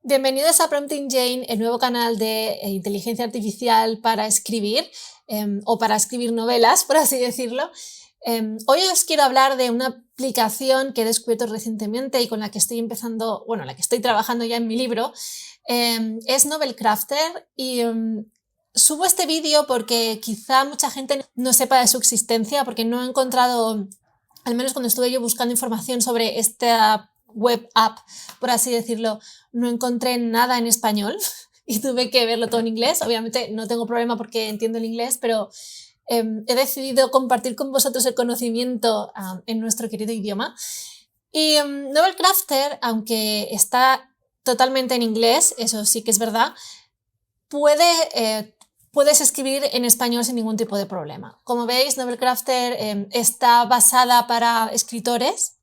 Bienvenidos a Prompting Jane, el nuevo canal de inteligencia artificial para escribir o para escribir novelas, por así decirlo. Hoy os quiero hablar de una aplicación que he descubierto recientemente y con la que estoy empezando, bueno, la que estoy trabajando ya en mi libro. Es Novel Crafter y subo este vídeo porque quizá mucha gente no sepa de su existencia, porque no he encontrado, al menos cuando estuve yo buscando información sobre esta web app, por así decirlo, no encontré nada en español y tuve que verlo todo en inglés. Obviamente no tengo problema porque entiendo el inglés, pero he decidido compartir con vosotros el conocimiento en nuestro querido idioma. Y Novel Crafter, aunque está totalmente en inglés, eso sí que es verdad, puedes escribir en español sin ningún tipo de problema. Como veis, Novel Crafter está basada para escritores.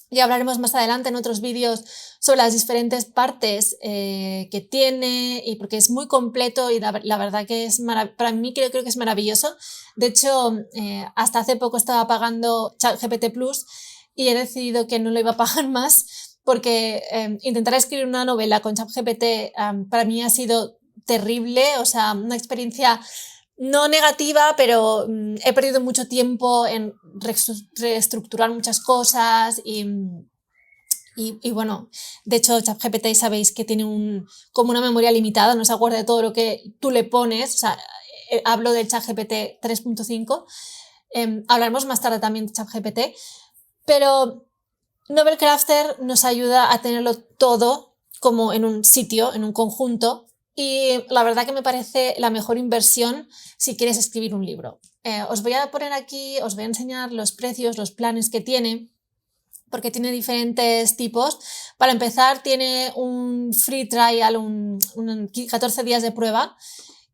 Ya hablaremos más adelante en otros vídeos sobre las diferentes partes que tiene, y porque es muy completo y la verdad que es para mí creo que es maravilloso. De hecho, hasta hace poco estaba pagando ChatGPT Plus y he decidido que no lo iba a pagar más porque intentar escribir una novela con ChatGPT para mí ha sido terrible, o sea, una experiencia no negativa, pero he perdido mucho tiempo en reestructurar muchas cosas y bueno, de hecho ChatGPT sabéis que tiene como una memoria limitada, no se acuerda de todo lo que tú le pones, o sea, hablo del ChatGPT 3.5, hablaremos más tarde también de ChatGPT, pero Novel Crafter nos ayuda a tenerlo todo como en un sitio, en un conjunto, y la verdad que me parece la mejor inversión si quieres escribir un libro. Os voy a poner aquí, os voy a enseñar los precios, los planes que tiene, porque tiene diferentes tipos. Para empezar, tiene un free trial, un 14 días de prueba,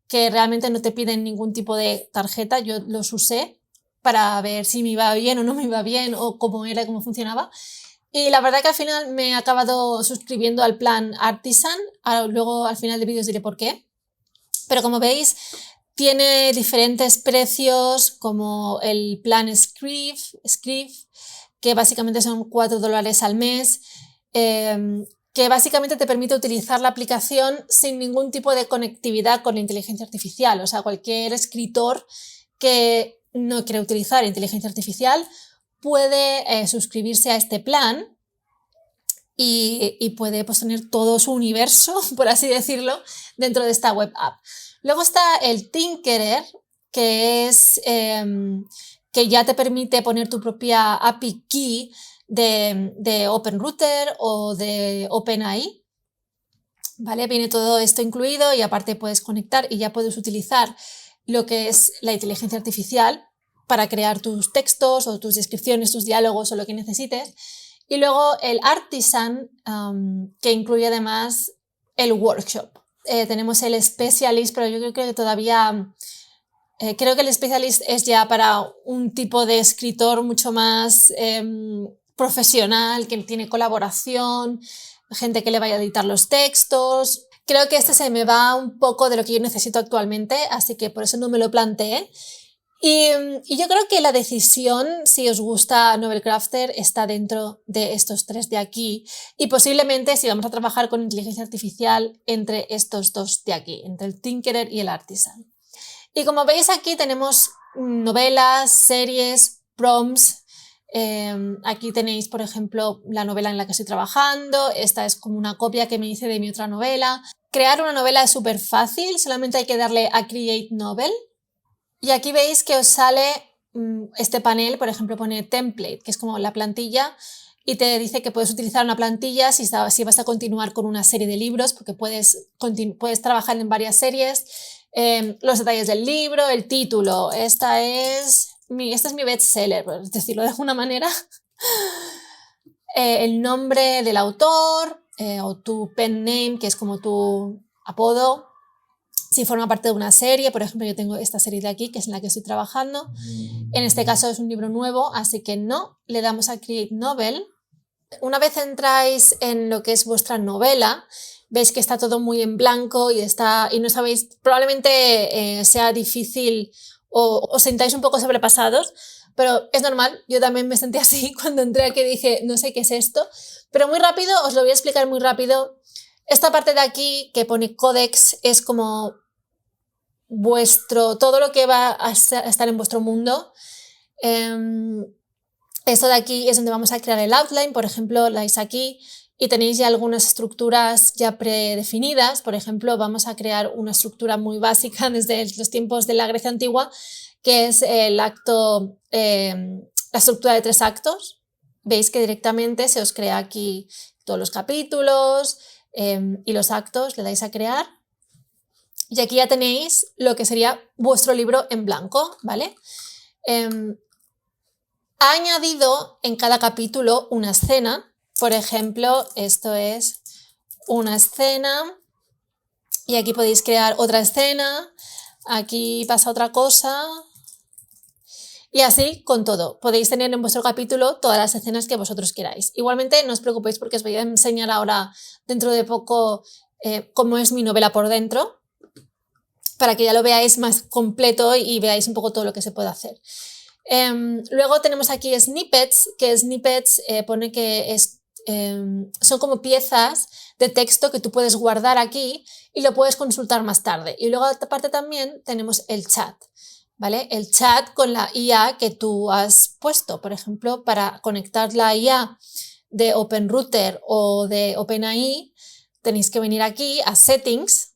que realmente no te piden ningún tipo de tarjeta. Yo los usé para ver si me iba bien o no me iba bien, o cómo era y cómo funcionaba. Y la verdad que al final me he acabado suscribiendo al plan Artisan. Luego al final del vídeo os diré por qué. Pero como veis, tiene diferentes precios, como el plan Scrive, que básicamente son $4 al mes, que básicamente te permite utilizar la aplicación sin ningún tipo de conectividad con la inteligencia artificial. O sea, cualquier escritor que no quiere utilizar inteligencia artificial puede suscribirse a este plan y puede pues, tener todo su universo, por así decirlo, dentro de esta web app. Luego está el Tinkerer, que es que ya te permite poner tu propia API key de OpenRouter o de OpenAI. ¿Vale? Viene todo esto incluido y aparte puedes conectar y ya puedes utilizar lo que es la inteligencia artificial para crear tus textos o tus descripciones, tus diálogos o lo que necesites. Y luego el Artisan, que incluye además el workshop. Tenemos el Specialist, pero yo creo que todavía... creo que el Specialist es ya para un tipo de escritor mucho más profesional, que tiene colaboración, gente que le vaya a editar los textos. Creo que este se me va un poco de lo que yo necesito actualmente, así que por eso no me lo planteé. Y yo creo que la decisión, si os gusta Novel Crafter, está dentro de estos tres de aquí, y posiblemente si vamos a trabajar con inteligencia artificial entre estos dos de aquí, entre el Tinkerer y el Artisan. Y como veis aquí tenemos novelas, series, prompts. Aquí tenéis, por ejemplo, la novela en la que estoy trabajando. Esta es como una copia que me hice de mi otra novela. Crear una novela es súper fácil, solamente hay que darle a Create Novel. Y aquí veis que os sale este panel, por ejemplo, pone Template, que es como la plantilla, y te dice que puedes utilizar una plantilla si vas a continuar con una serie de libros, porque puedes trabajar en varias series. Los detalles del libro, el título, este es mi bestseller, por decirlo de alguna manera. El nombre del autor o tu pen name, que es como tu apodo. Si forma parte de una serie, por ejemplo, yo tengo esta serie de aquí, que es en la que estoy trabajando. En este caso es un libro nuevo, así que no, le damos a Create Novel. Una vez entráis en lo que es vuestra novela, veis que está todo muy en blanco y no sabéis, probablemente sea difícil o os sentáis un poco sobrepasados, pero es normal, yo también me sentí así cuando entré aquí, dije, no sé qué es esto, pero muy rápido, os lo voy a explicar muy rápido. Esta parte de aquí que pone Codex es como todo lo que va a estar en vuestro mundo. Esto de aquí es donde vamos a crear el outline, por ejemplo, la dais aquí y tenéis ya algunas estructuras ya predefinidas. Por ejemplo, vamos a crear una estructura muy básica desde los tiempos de la Grecia antigua, que es la estructura de 3 actos. Veis que directamente se os crea aquí todos los capítulos y los actos, le dais a crear. Y aquí ya tenéis lo que sería vuestro libro en blanco, ¿vale? Ha añadido en cada capítulo una escena. Por ejemplo, esto es una escena y aquí podéis crear otra escena, aquí pasa otra cosa y así con todo. Podéis tener en vuestro capítulo todas las escenas que vosotros queráis. Igualmente no os preocupéis porque os voy a enseñar ahora dentro de poco cómo es mi novela por dentro, para que ya lo veáis más completo y veáis un poco todo lo que se puede hacer. Luego tenemos aquí snippets, que snippets pone que son como piezas de texto que tú puedes guardar aquí y lo puedes consultar más tarde. Y luego aparte también tenemos el chat, ¿vale? El chat con la IA que tú has puesto, por ejemplo, para conectar la IA de OpenRouter o de OpenAI, tenéis que venir aquí a Settings.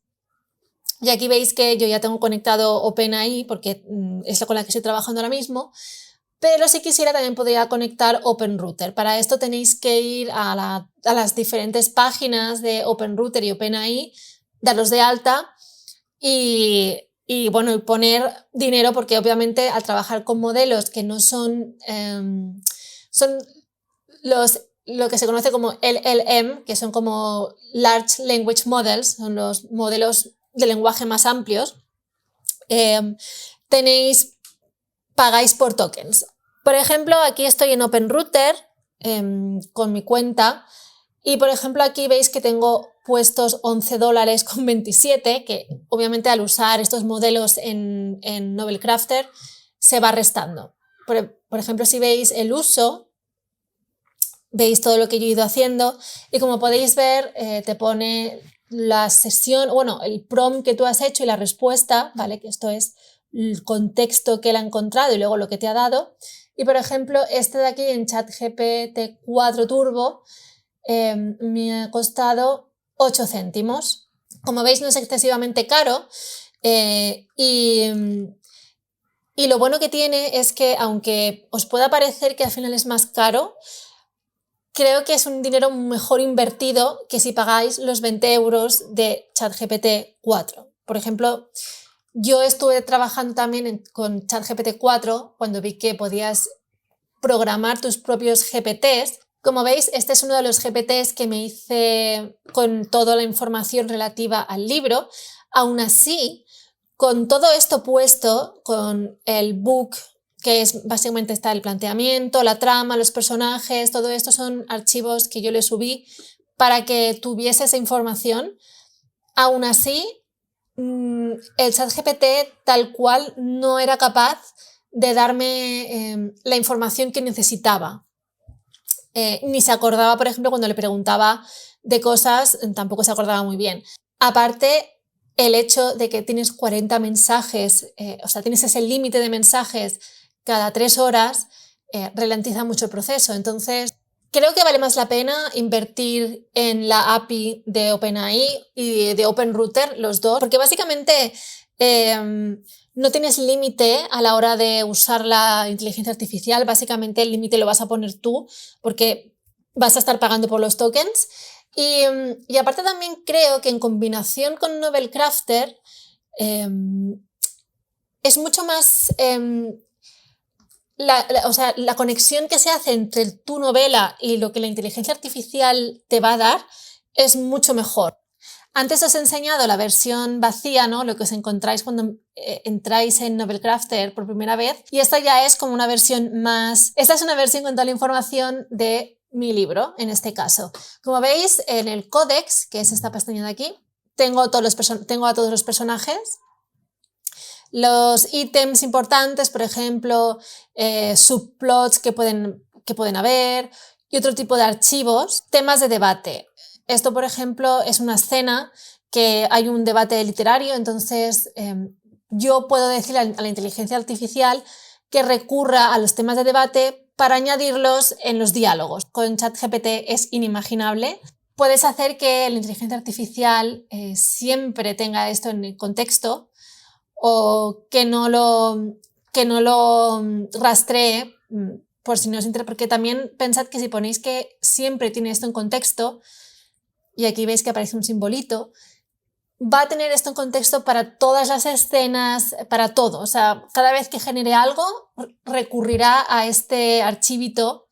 Y aquí veis que yo ya tengo conectado OpenAI porque es la con la que estoy trabajando ahora mismo, pero si quisiera también podría conectar OpenRouter. Para esto tenéis que ir a las diferentes páginas de OpenRouter y OpenAI, darlos de alta y bueno, y poner dinero porque obviamente al trabajar con modelos que no son lo que se conoce como LLM, que son como Large Language Models, son los modelos de lenguaje más amplios, pagáis por tokens. Por ejemplo, aquí estoy en OpenRouter con mi cuenta y por ejemplo aquí veis que tengo puestos $11,27, que obviamente al usar estos modelos en Novelcrafter se va restando. Por ejemplo, si veis el uso, veis todo lo que yo he ido haciendo y como podéis ver te pone la sesión, bueno, el prompt que tú has hecho y la respuesta, ¿vale? Que esto es el contexto que él ha encontrado y luego lo que te ha dado. Y por ejemplo, este de aquí en ChatGPT 4 Turbo me ha costado 8 céntimos. Como veis, no es excesivamente caro y lo bueno que tiene es que aunque os pueda parecer que al final es más caro, creo que es un dinero mejor invertido que si pagáis los 20 euros de ChatGPT 4. Por ejemplo, yo estuve trabajando también con ChatGPT 4 cuando vi que podías programar tus propios GPTs. Como veis, este es uno de los GPTs que me hice con toda la información relativa al libro. Aún así, con todo esto puesto, con el book, que es básicamente está el planteamiento, la trama, los personajes, todo esto son archivos que yo le subí para que tuviese esa información. Aún así, el ChatGPT tal cual no era capaz de darme la información que necesitaba. Ni se acordaba, por ejemplo, cuando le preguntaba de cosas, tampoco se acordaba muy bien. Aparte, el hecho de que tienes 40 mensajes, o sea, tienes ese límite de mensajes cada 3 horas, ralentiza mucho el proceso. Entonces, creo que vale más la pena invertir en la API de OpenAI y de OpenRouter, los dos, porque básicamente no tienes límite a la hora de usar la inteligencia artificial. Básicamente el límite lo vas a poner tú porque vas a estar pagando por los tokens. Y aparte también creo que en combinación con Novelcrafter es mucho más... la conexión que se hace entre tu novela y lo que la inteligencia artificial te va a dar es mucho mejor. Antes os he enseñado la versión vacía, ¿no? Lo que os encontráis cuando entráis en Novelcrafter por primera vez, y esta ya es como una versión más... Esta es una versión con toda la información de mi libro, en este caso. Como veis, en el Codex, que es esta pestaña de aquí, tengo a todos los personajes. Los ítems importantes, por ejemplo, subplots que pueden haber y otro tipo de archivos, temas de debate. Esto, por ejemplo, es una escena que hay un debate literario, entonces yo puedo decirle a la inteligencia artificial que recurra a los temas de debate para añadirlos en los diálogos. Con ChatGPT es inimaginable. Puedes hacer que la inteligencia artificial siempre tenga esto en el contexto o que no lo rastree por si no os interesa, porque también pensad que si ponéis que siempre tiene esto en contexto, y aquí veis que aparece un simbolito, va a tener esto en contexto para todas las escenas, para todo. O sea, cada vez que genere algo, recurrirá a este archivito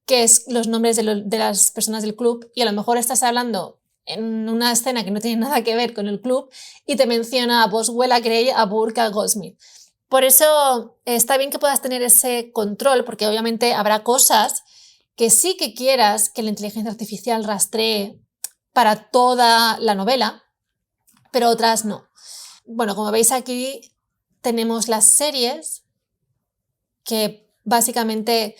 que es los nombres de las personas del club, y a lo mejor estás hablando en una escena que no tiene nada que ver con el club y te menciona a Boswell, a Gray, a Burke, a Goldsmith. Por eso está bien que puedas tener ese control, porque obviamente habrá cosas que sí que quieras que la inteligencia artificial rastree para toda la novela, pero otras no. Bueno, como veis aquí tenemos las series que básicamente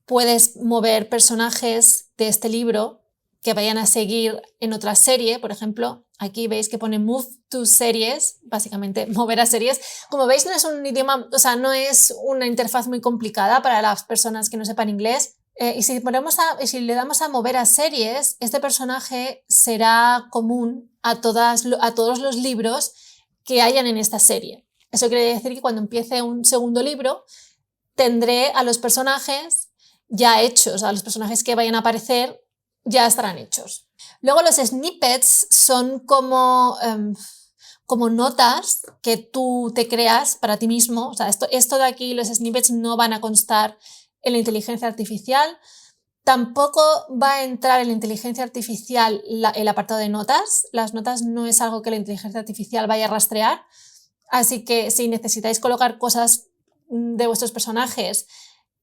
puedes mover personajes de este libro que vayan a seguir en otra serie. Por ejemplo, aquí veis que pone move to series, básicamente mover a series. Como veis, no es un idioma, o sea, no es una interfaz muy complicada para las personas que no sepan inglés. Y si le damos a mover a series, este personaje será común a todos los libros que hayan en esta serie. Eso quiere decir que cuando empiece un segundo libro, tendré a los personajes ya hechos, a los personajes que vayan a aparecer ya estarán hechos. Luego los snippets son como notas que tú te creas para ti mismo. O sea, esto de aquí, los snippets no van a constar en la inteligencia artificial. Tampoco va a entrar en la inteligencia artificial el apartado de notas. Las notas no es algo que la inteligencia artificial vaya a rastrear. Así que si necesitáis colocar cosas de vuestros personajes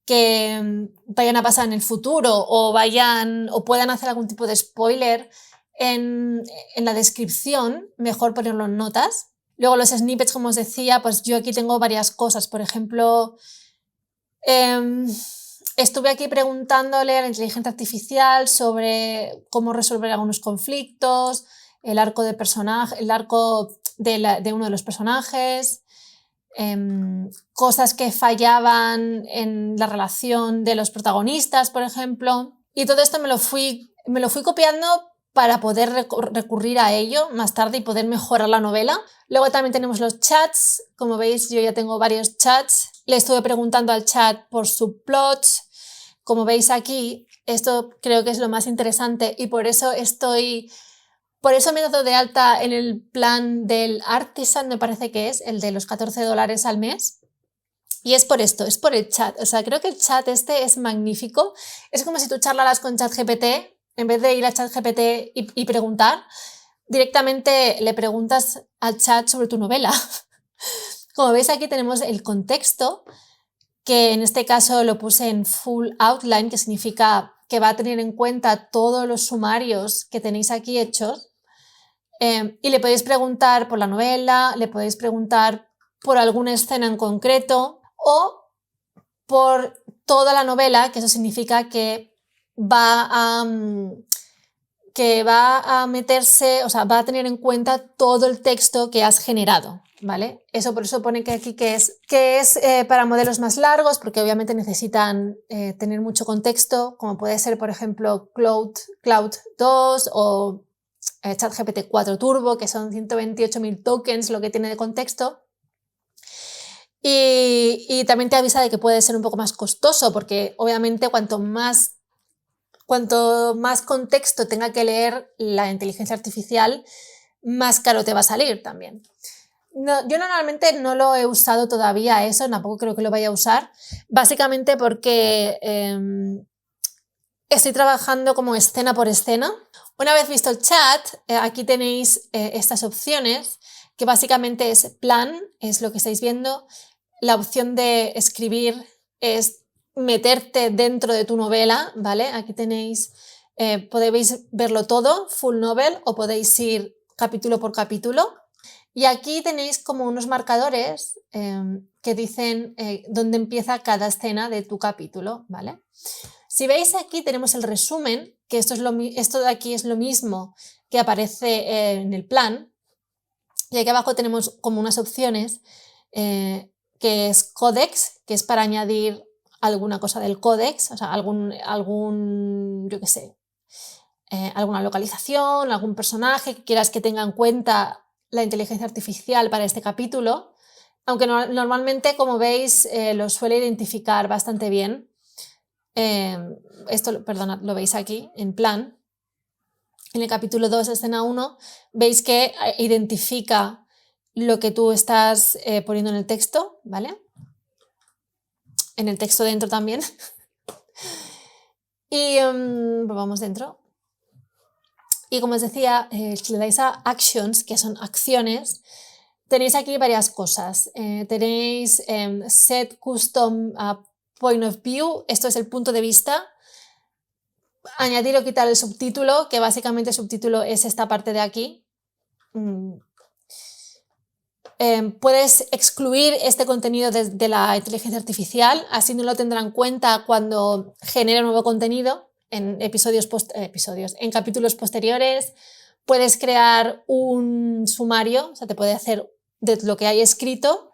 que vayan a pasar en el futuro o puedan hacer algún tipo de spoiler en la descripción, mejor ponerlo en notas. Luego los snippets, como os decía, pues yo aquí tengo varias cosas. Por ejemplo, estuve aquí preguntándole a la inteligencia artificial sobre cómo resolver algunos conflictos, el arco de uno de los personajes, cosas que fallaban en la relación de los protagonistas, por ejemplo. Y todo esto me lo fui copiando para poder recurrir a ello más tarde y poder mejorar la novela. Luego también tenemos los chats. Como veis, yo ya tengo varios chats. Le estuve preguntando al chat por subplots. Como veis aquí, esto creo que es lo más interesante y por eso me he dado de alta en el plan del Artisan, me parece que es, el de los $14 al mes. Y es por esto, es por el chat. O sea, creo que el chat este es magnífico. Es como si tú charlaras con ChatGPT, en vez de ir a ChatGPT y preguntar, directamente le preguntas al chat sobre tu novela. Como veis, aquí tenemos el contexto, que en este caso lo puse en full outline, que significa que va a tener en cuenta todos los sumarios que tenéis aquí hechos. Y le podéis preguntar por la novela, le podéis preguntar por alguna escena en concreto o por toda la novela, que eso significa que va a meterse, o sea, va a tener en cuenta todo el texto que has generado, ¿vale? Eso por eso pone que aquí que es para modelos más largos, porque obviamente necesitan tener mucho contexto, como puede ser, por ejemplo, Cloud 2 o ChatGPT 4 Turbo, que son 128.000 tokens lo que tiene de contexto. Y también te avisa de que puede ser un poco más costoso, porque obviamente cuanto más contexto tenga que leer la inteligencia artificial, más caro te va a salir también. No, yo normalmente no lo he usado todavía eso, tampoco creo que lo vaya a usar, básicamente porque estoy trabajando como escena por escena. Una vez visto el chat, aquí tenéis estas opciones, que básicamente es plan, es lo que estáis viendo. La opción de escribir es meterte dentro de tu novela, ¿vale? Aquí tenéis, podéis verlo todo, full novel, o podéis ir capítulo por capítulo. Y aquí tenéis como unos marcadores que dicen dónde empieza cada escena de tu capítulo, ¿vale? Si veis aquí tenemos el resumen, que esto de aquí es lo mismo que aparece en el plan, y aquí abajo tenemos como unas opciones, que es Codex, que es para añadir alguna cosa del códex, o sea, yo qué sé, alguna localización, algún personaje que quieras que tenga en cuenta la inteligencia artificial para este capítulo, aunque normalmente, como veis, lo suele identificar bastante bien. Esto, perdonad, lo veis aquí, en plan. En el capítulo 2, escena 1, veis que identifica lo que tú estás poniendo en el texto, ¿vale? En el texto dentro también. Y pues vamos dentro. Y como os decía, si le dais a Actions, que son acciones, tenéis aquí varias cosas. Tenéis Set Custom Point of View, esto es el punto de vista. Añadir o quitar el subtítulo, que básicamente el subtítulo es esta parte de aquí. Puedes excluir este contenido de la inteligencia artificial, así no lo tendrá en cuenta cuando genere nuevo contenido en en capítulos posteriores. Puedes crear un sumario, o sea, te puede hacer de lo que hay escrito,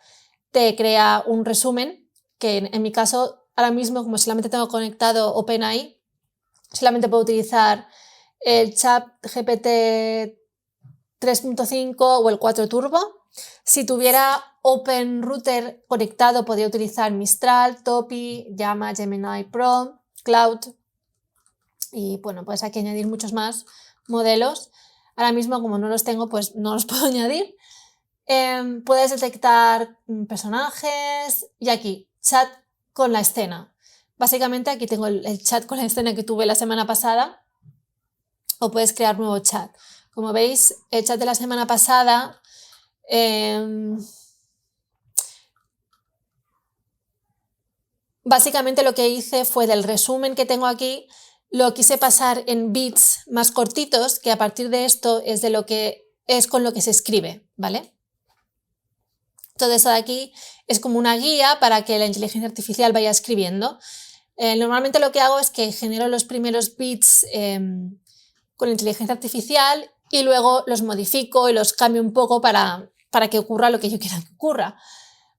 te crea un resumen, que en mi caso ahora mismo, como solamente tengo conectado OpenAI, solamente puedo utilizar el ChatGPT 3.5 o el 4 Turbo. Si tuviera OpenRouter conectado, podría utilizar Mistral, Topi, Llama, Gemini Pro, Cloud, y bueno, pues hay que añadir muchos más modelos. Ahora mismo, como no los tengo, pues no los puedo añadir. Puedes detectar personajes y aquí, chat con la escena. Básicamente aquí tengo el chat con la escena que tuve la semana pasada, o puedes crear nuevo chat. Como veis, el chat de la semana pasada básicamente lo que hice fue, del resumen que tengo aquí, lo quise pasar en bits más cortitos, que a partir de esto es con lo que se escribe, ¿vale? Todo eso de aquí es como una guía para que la inteligencia artificial vaya escribiendo. Normalmente lo que hago es que genero los primeros bits con la inteligencia artificial y luego los modifico y los cambio un poco para que ocurra lo que yo quiera que ocurra,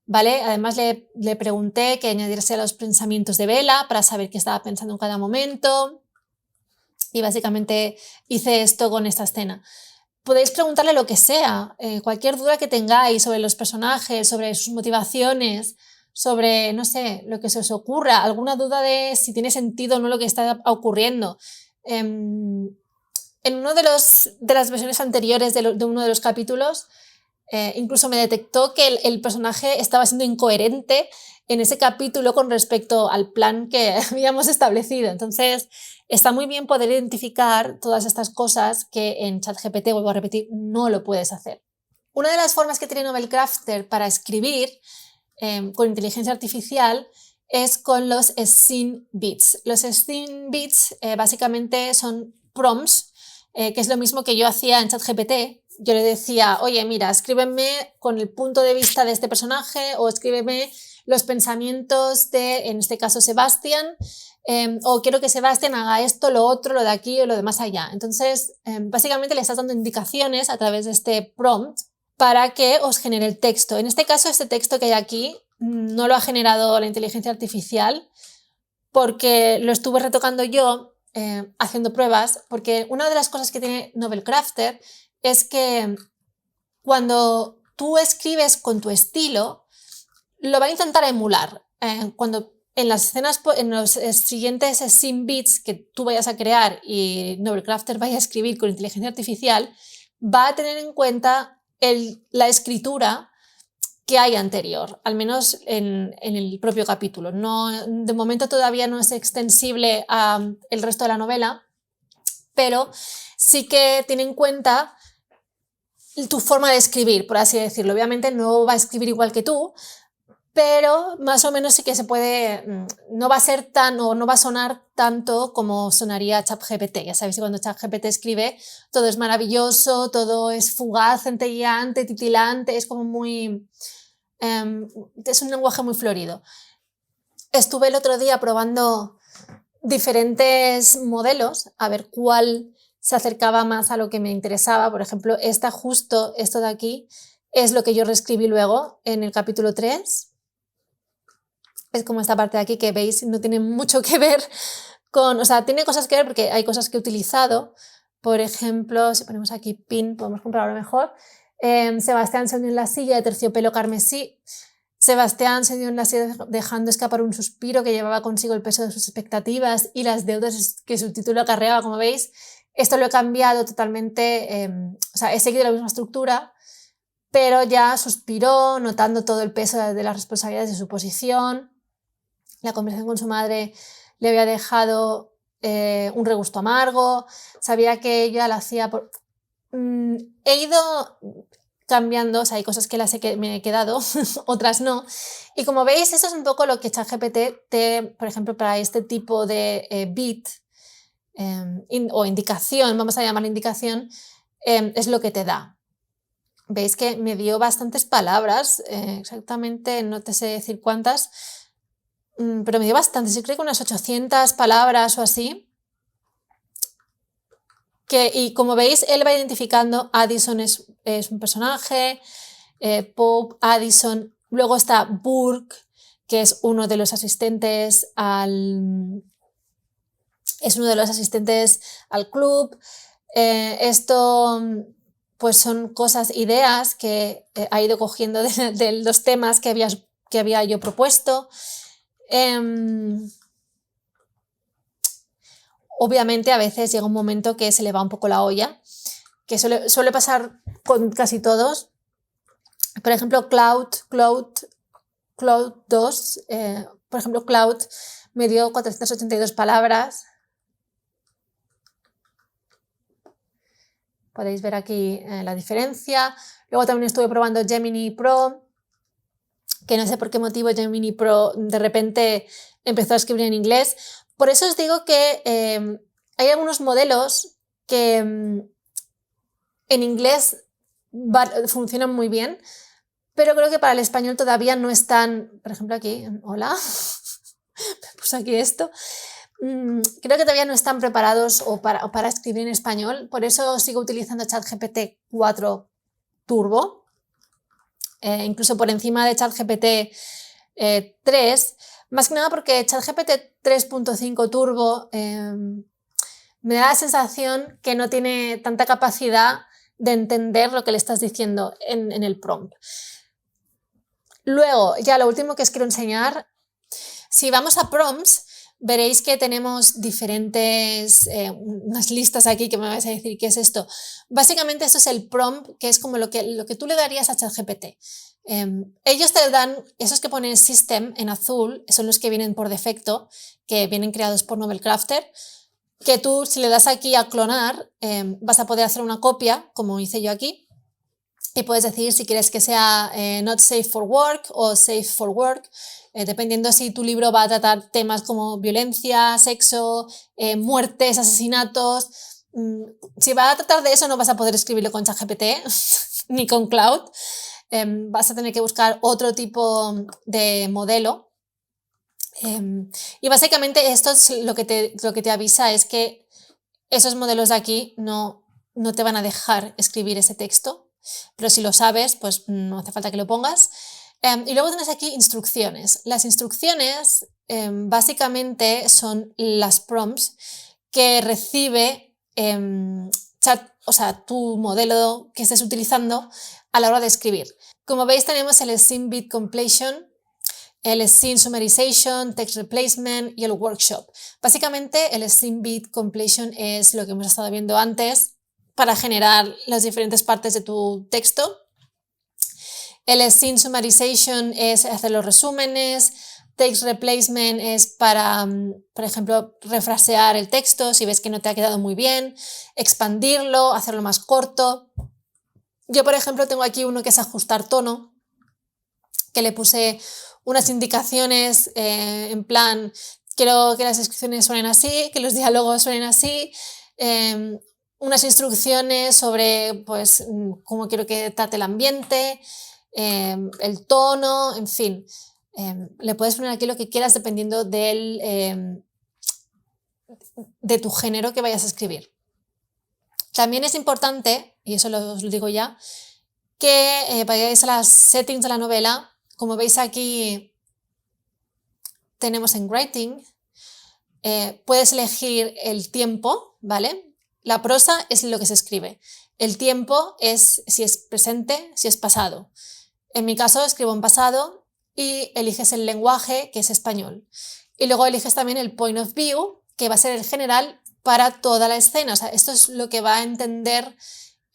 ¿vale? Además le pregunté que añadiese los pensamientos de Vela para saber qué estaba pensando en cada momento, y básicamente hice esto con esta escena. Podéis preguntarle lo que sea, cualquier duda que tengáis sobre los personajes, sobre sus motivaciones, sobre, no sé, lo que se os ocurra, alguna duda de si tiene sentido o no lo que está ocurriendo. En uno de las versiones anteriores de uno de los capítulos, incluso me detectó que el personaje estaba siendo incoherente en ese capítulo con respecto al plan que habíamos establecido. Entonces, está muy bien poder identificar todas estas cosas que en ChatGPT, vuelvo a repetir, no lo puedes hacer. Una de las formas que tiene Novelcrafter para escribir con inteligencia artificial es con los scene bits. Los scene bits básicamente son prompts, que es lo mismo que yo hacía en ChatGPT. Yo le decía, oye, mira, escríbeme con el punto de vista de este personaje, o escríbeme los pensamientos de, en este caso, Sebastián, o quiero que Sebastián haga esto, lo otro, lo de aquí o lo de más allá. Entonces, básicamente le estás dando indicaciones a través de este prompt para que os genere el texto. En este caso, este texto que hay aquí no lo ha generado la inteligencia artificial, porque lo estuve retocando yo haciendo pruebas, porque una de las cosas que tiene Novelcrafter es que cuando tú escribes con tu estilo, lo va a intentar emular. Cuando en las escenas, en los siguientes scene bits que tú vayas a crear y Novelcrafter vaya a escribir con inteligencia artificial, va a tener en cuenta la escritura que hay anterior, al menos en el propio capítulo. No, de momento todavía no es extensible al resto de la novela, pero sí que tiene en cuenta tu forma de escribir, por así decirlo. Obviamente no va a escribir igual que tú, pero más o menos sí que se puede, no va a ser o no va a sonar tanto como sonaría ChatGPT. Ya sabéis que cuando ChatGPT escribe todo es maravilloso, todo es fugaz, centelleante, titilante, es como muy... es un lenguaje muy florido. Estuve el otro día probando diferentes modelos a ver cuál se acercaba más a lo que me interesaba. Por ejemplo, esto de aquí, es lo que yo reescribí luego en el capítulo 3. Es como esta parte de aquí que veis, no tiene mucho que ver con, o sea, tiene cosas que ver porque hay cosas que he utilizado. Por ejemplo, si ponemos aquí pin, podemos comprobarlo mejor. Sebastián se unió en la silla de terciopelo carmesí. Sebastián se dio en la silla dejando escapar un suspiro que llevaba consigo el peso de sus expectativas y las deudas que su título acarreaba. Como veis, esto lo he cambiado totalmente, o sea, he seguido la misma estructura, pero ya suspiró, notando todo el peso de las responsabilidades de su posición. La conversación con su madre le había dejado un regusto amargo, sabía que ella la hacía por... he ido cambiando, o sea, hay cosas que las me he quedado, otras no. Y como veis, eso es un poco lo que ChatGPT, por ejemplo, para este tipo de bit o indicación, vamos a llamarla indicación, es lo que te da. Veis que me dio bastantes palabras, exactamente no te sé decir cuántas, pero me dio bastantes, yo creo que unas 800 palabras o así. Y como veis, él va identificando, Addison es un personaje, Pope, Addison, luego está Burke, que es uno de los asistentes al club. Esto pues son cosas, ideas que ha ido cogiendo de los temas que había yo propuesto. Obviamente a veces llega un momento que se le va un poco la olla, que suele pasar con casi todos. Por ejemplo, Cloud 2, por ejemplo, Cloud me dio 482 palabras. Podéis ver aquí la diferencia. Luego también estuve probando Gemini Pro, que no sé por qué motivo Gemini Pro de repente empezó a escribir en inglés. Por eso os digo que hay algunos modelos que en inglés funcionan muy bien, pero creo que para el español todavía no están, por ejemplo aquí, hola, me puse aquí esto, creo que todavía no están preparados para escribir en español, por eso sigo utilizando ChatGPT 4 Turbo, incluso por encima de ChatGPT 3, más que nada porque ChatGPT 3.5 Turbo me da la sensación que no tiene tanta capacidad de entender lo que le estás diciendo en el prompt. Luego, ya lo último que os quiero enseñar, si vamos a prompts, veréis que tenemos diferentes, unas listas aquí que me vais a decir qué es esto. Básicamente esto es el prompt, que es como lo que tú le darías a ChatGPT. Ellos te dan, esos que ponen System en azul, son los que vienen por defecto, que vienen creados por Novelcrafter, que tú si le das aquí a clonar, vas a poder hacer una copia, como hice yo aquí, y puedes decir si quieres que sea not safe for work o safe for work, dependiendo si tu libro va a tratar temas como violencia, sexo, muertes, asesinatos. Si va a tratar de eso no vas a poder escribirlo con ChatGPT ni con Cloud. Vas a tener que buscar otro tipo de modelo. Y básicamente esto es lo que te avisa es que esos modelos de aquí no te van a dejar escribir ese texto, pero si lo sabes, pues no hace falta que lo pongas. Y luego tienes aquí instrucciones. Las instrucciones básicamente son las prompts que recibe tu modelo que estés utilizando a la hora de escribir. Como veis tenemos el Scene Bit Completion, el Scene Summarization, Text Replacement y el Workshop. Básicamente el Scene Bit Completion es lo que hemos estado viendo antes para generar las diferentes partes de tu texto. El Scene Summarization es hacer los resúmenes. Text Replacement es para, por ejemplo, refrasear el texto si ves que no te ha quedado muy bien, expandirlo, hacerlo más corto. Yo, por ejemplo, tengo aquí uno que es ajustar tono, que le puse unas indicaciones en plan, quiero que las descripciones suenen así, que los diálogos suenen así, unas instrucciones sobre pues, cómo quiero que trate el ambiente, el tono, en fin. Le puedes poner aquí lo que quieras dependiendo del de tu género que vayas a escribir. También es importante, y eso os lo digo ya, que vayáis a las settings de la novela. Como veis aquí tenemos en Writing, puedes elegir el tiempo, ¿vale? La prosa es lo que se escribe. El tiempo es si es presente, si es pasado. En mi caso escribo en pasado y eliges el lenguaje, que es español. Y luego eliges también el point of view, que va a ser el general para toda la escena. O sea, esto es lo que va a entender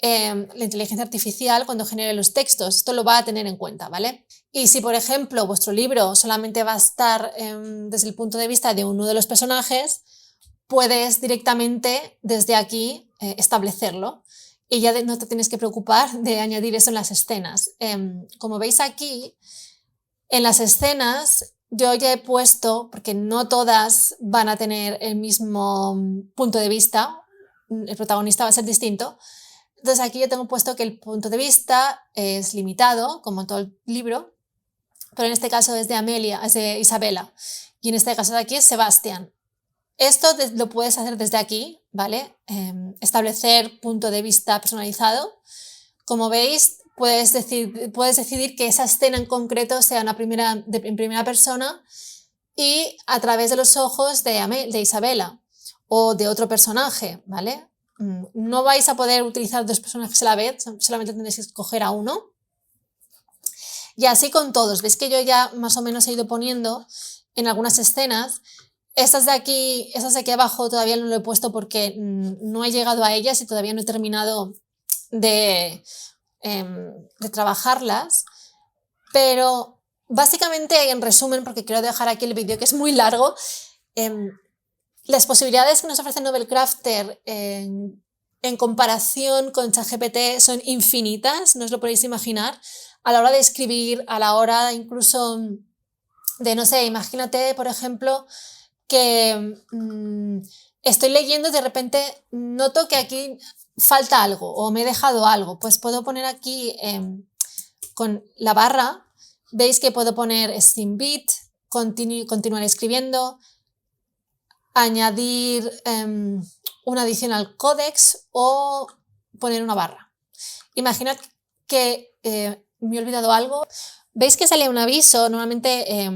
la inteligencia artificial cuando genere los textos. Esto lo va a tener en cuenta, ¿vale? Y si, por ejemplo, vuestro libro solamente va a estar desde el punto de vista de uno de los personajes, puedes directamente desde aquí establecerlo y ya no te tienes que preocupar de añadir eso en las escenas. Como veis aquí, en las escenas yo ya he puesto, porque no todas van a tener el mismo punto de vista, el protagonista va a ser distinto. Entonces aquí yo tengo puesto que el punto de vista es limitado, como en todo el libro, pero en este caso es de Amelia, es de Isabela, y en este caso de aquí es Sebastián. Esto lo puedes hacer desde aquí, ¿vale? Establecer punto de vista personalizado. Como veis, puedes decidir que esa escena en concreto sea en primera persona y a través de los ojos de Isabela o de otro personaje, ¿vale? No vais a poder utilizar dos personajes a la vez, solamente tendréis que escoger a uno. Y así con todos. Veis que yo ya más o menos he ido poniendo en algunas escenas. Estas de aquí abajo todavía no lo he puesto porque no he llegado a ellas y todavía no he terminado de trabajarlas. Pero básicamente, en resumen, porque quiero dejar aquí el vídeo que es muy largo, las posibilidades que nos ofrece Novel Crafter en comparación con ChatGPT son infinitas, no os lo podéis imaginar, a la hora de escribir, a la hora incluso de, no sé, imagínate, por ejemplo, que estoy leyendo y de repente noto que aquí falta algo o me he dejado algo, pues puedo poner aquí con la barra, veis que puedo poner Steam Beat, continuar escribiendo, añadir una adición al códex o poner una barra. Imaginad que me he olvidado algo. ¿Veis que sale un aviso? Normalmente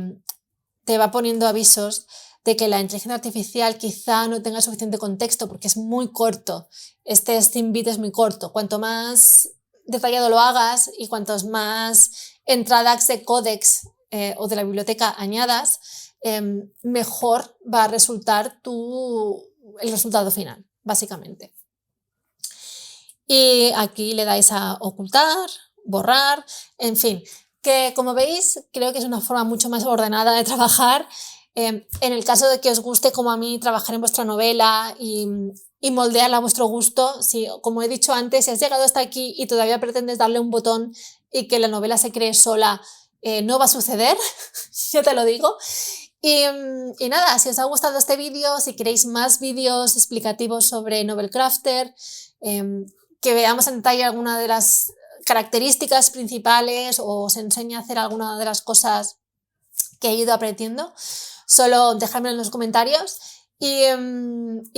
te va poniendo avisos de que la inteligencia artificial quizá no tenga suficiente contexto porque es muy corto. Este Steam Beat es muy corto. Cuanto más detallado lo hagas y cuantos más entradas de códex o de la biblioteca añadas, mejor va a resultar el resultado final, básicamente. Y aquí le dais a ocultar, borrar, en fin, que como veis creo que es una forma mucho más ordenada de trabajar. En el caso de que os guste como a mí trabajar en vuestra novela y moldearla a vuestro gusto, si, como he dicho antes, si has llegado hasta aquí y todavía pretendes darle un botón y que la novela se cree sola, no va a suceder, ya te lo digo. Y nada, si os ha gustado este vídeo, si queréis más vídeos explicativos sobre Novel Crafter, que veamos en detalle alguna de las características principales o os enseñe a hacer alguna de las cosas que he ido aprendiendo, solo dejadme en los comentarios. Y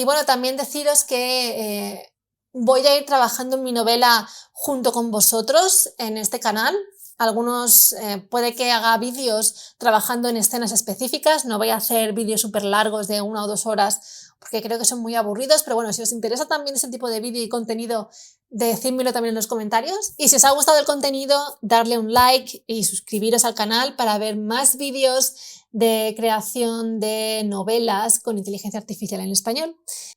bueno, también deciros que voy a ir trabajando en mi novela junto con vosotros en este canal. Algunos puede que haga vídeos trabajando en escenas específicas, no voy a hacer vídeos súper largos de 1 o 2 horas porque creo que son muy aburridos, pero bueno, si os interesa también ese tipo de vídeo y contenido, decídmelo también en los comentarios. Y si os ha gustado el contenido, darle un like y suscribiros al canal para ver más vídeos de creación de novelas con inteligencia artificial en español.